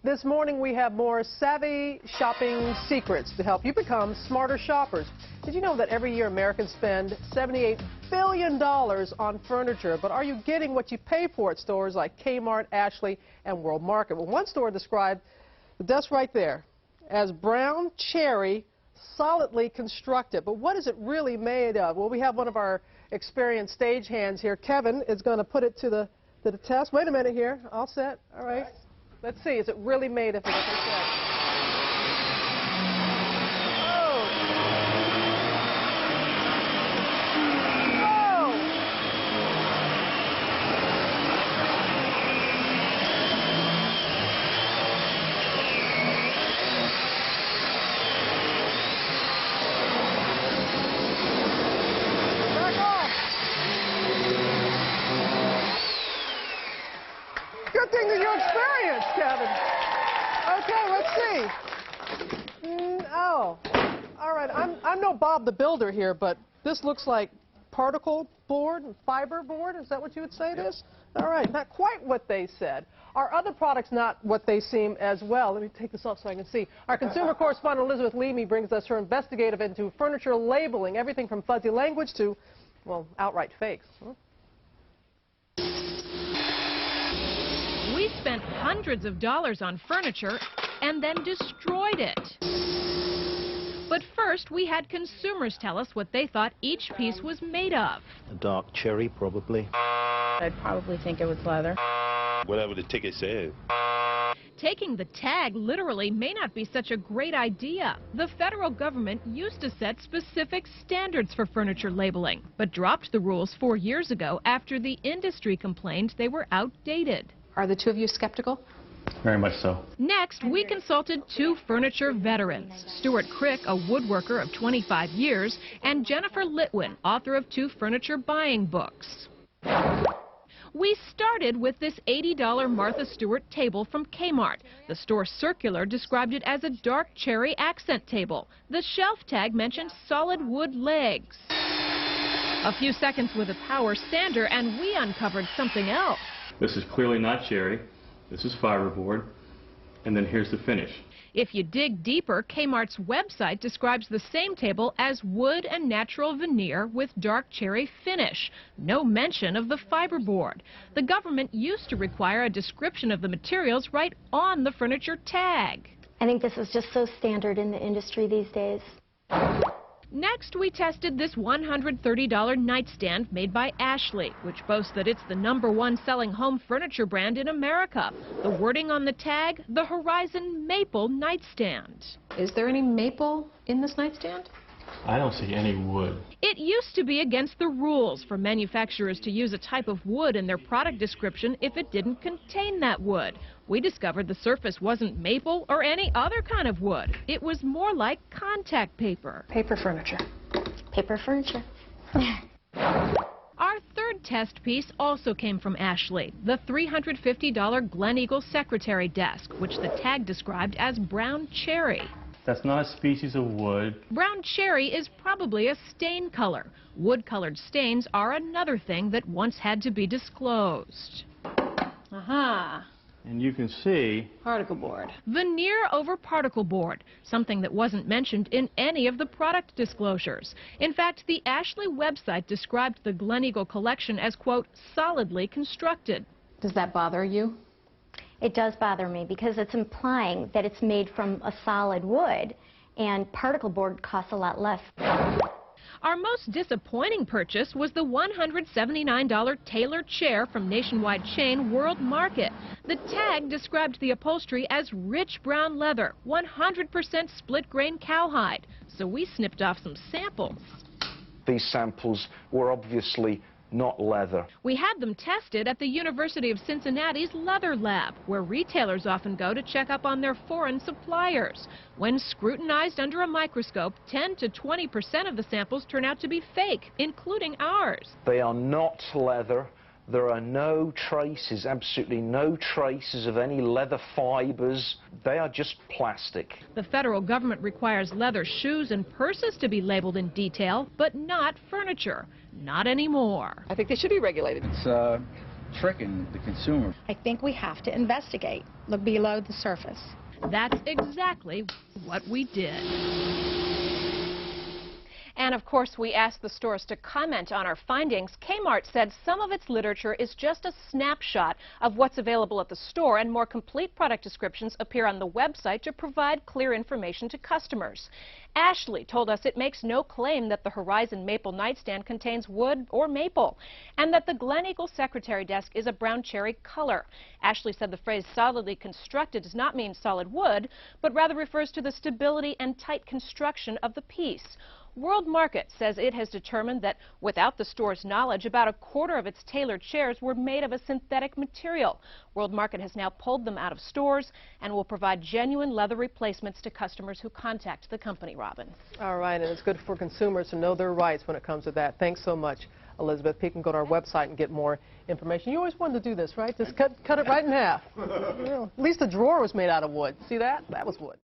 This morning we have more savvy shopping secrets to help you become smarter shoppers. Did you know that every year Americans spend $78 billion on furniture, but are you getting what you pay for at stores like Kmart, Ashley, and World Market? Well, one store described the desk right there as brown cherry, solidly constructed. But what is it really made of? Well, we have one of our experienced stagehands here. Kevin is going to put it to the test. Wait a minute here. All set. All right. Let's see. Is it really made of what they said? Oh. Whoa. Back off. Good thing that you're experienced, Kevin. Okay, let's see. Oh, all right. I'm no Bob the Builder here, but this looks like particle board, fiber board. Is that what you would say it is? All right, not quite what they said. Are other products not what they seem as well? Let me take this off so I can see. Our consumer correspondent Elizabeth Leamy brings us her investigative into furniture labeling, everything from fuzzy language to, well, outright fakes. Huh? We spent hundreds of dollars on furniture and then destroyed it. But first, we had consumers tell us what they thought each piece was made of. A dark cherry, probably. I'd probably think it was leather. Whatever the ticket said. Taking the tag literally may not be such a great idea. The federal government used to set specific standards for furniture labeling, but dropped the rules 4 years ago after the industry complained they were outdated. Are the two of you skeptical? Very much so. Next, we consulted two furniture veterans, Stuart Crick, a woodworker of 25 years, and Jennifer Litwin, author of 2 furniture buying books. We started with this $80 Martha Stewart table from Kmart. The store circular described it as a dark cherry accent table. The shelf tag mentioned solid wood legs. A few seconds with a power sander and we uncovered something else. This is clearly not cherry. This is fiberboard. And then here's the finish. If you dig deeper, Kmart's website describes the same table as wood and natural veneer with dark cherry finish. No mention of the fiberboard. The government used to require a description of the materials right on the furniture tag. I think this is just so standard in the industry these days. Next, we tested this $130 nightstand made by Ashley, which boasts that it's the #1 selling home furniture brand in America. The wording on the tag, the Horizon Maple nightstand. Is there any maple in this nightstand? I don't see any wood. It used to be against the rules for manufacturers to use a type of wood in their product description if it didn't contain that wood. We discovered the surface wasn't maple or any other kind of wood. It was more like contact paper. Paper furniture. Paper furniture. Our third test piece also came from Ashley, the $350 Gleneagle secretary desk, which the tag described as brown cherry. That's not a species of wood. Brown cherry is probably a stain color. Wood-colored stains are another thing that once had to be disclosed. Aha. And you can see Particle board. Veneer over particle board, something that wasn't mentioned in any of the product disclosures. In fact, the Ashley website described the Gleneagle collection as, quote, solidly constructed. Does that bother you? It does bother me because it's implying that it's made from a solid wood, and particle board costs a lot less. Our most disappointing purchase was the $179 Taylor chair from nationwide chain World Market. The tag described the upholstery as rich brown leather, 100% split grain cowhide. So we snipped off some samples. These samples were obviously not leather. We had them tested at the University of Cincinnati's Leather Lab, where retailers often go to check up on their foreign suppliers. When scrutinized under a microscope, 10 to 20% of the samples turn out to be fake, including ours. They are not leather. There are no traces, absolutely no traces of any leather fibers. They are just plastic. The federal government requires leather shoes and purses to be labeled in detail, but not furniture. Not anymore. I think they should be regulated. It's tricking the consumer. I think we have to investigate, look below the surface. That's exactly what we did. And of course, we asked the stores to comment on our findings. Kmart said some of its literature is just a snapshot of what's available at the store, and more complete product descriptions appear on the website to provide clear information to customers. Ashley told us it makes no claim that the Horizon Maple nightstand contains wood or maple, and that the Gleneagles secretary desk is a brown cherry color. Ashley said the phrase solidly constructed does not mean solid wood, but rather refers to the stability and tight construction of the piece. World Market says it has determined that without the store's knowledge, about a quarter of its tailored chairs were made of a synthetic material. World Market has now pulled them out of stores and will provide genuine leather replacements to customers who contact the company, Robin. All right, and it's good for consumers to know their rights when it comes to that. Thanks so much, Elizabeth. People can go to our website and get more information. You always wanted to do this, right? Just cut it right in half. Well, at least the drawer was made out of wood. See that? That was wood.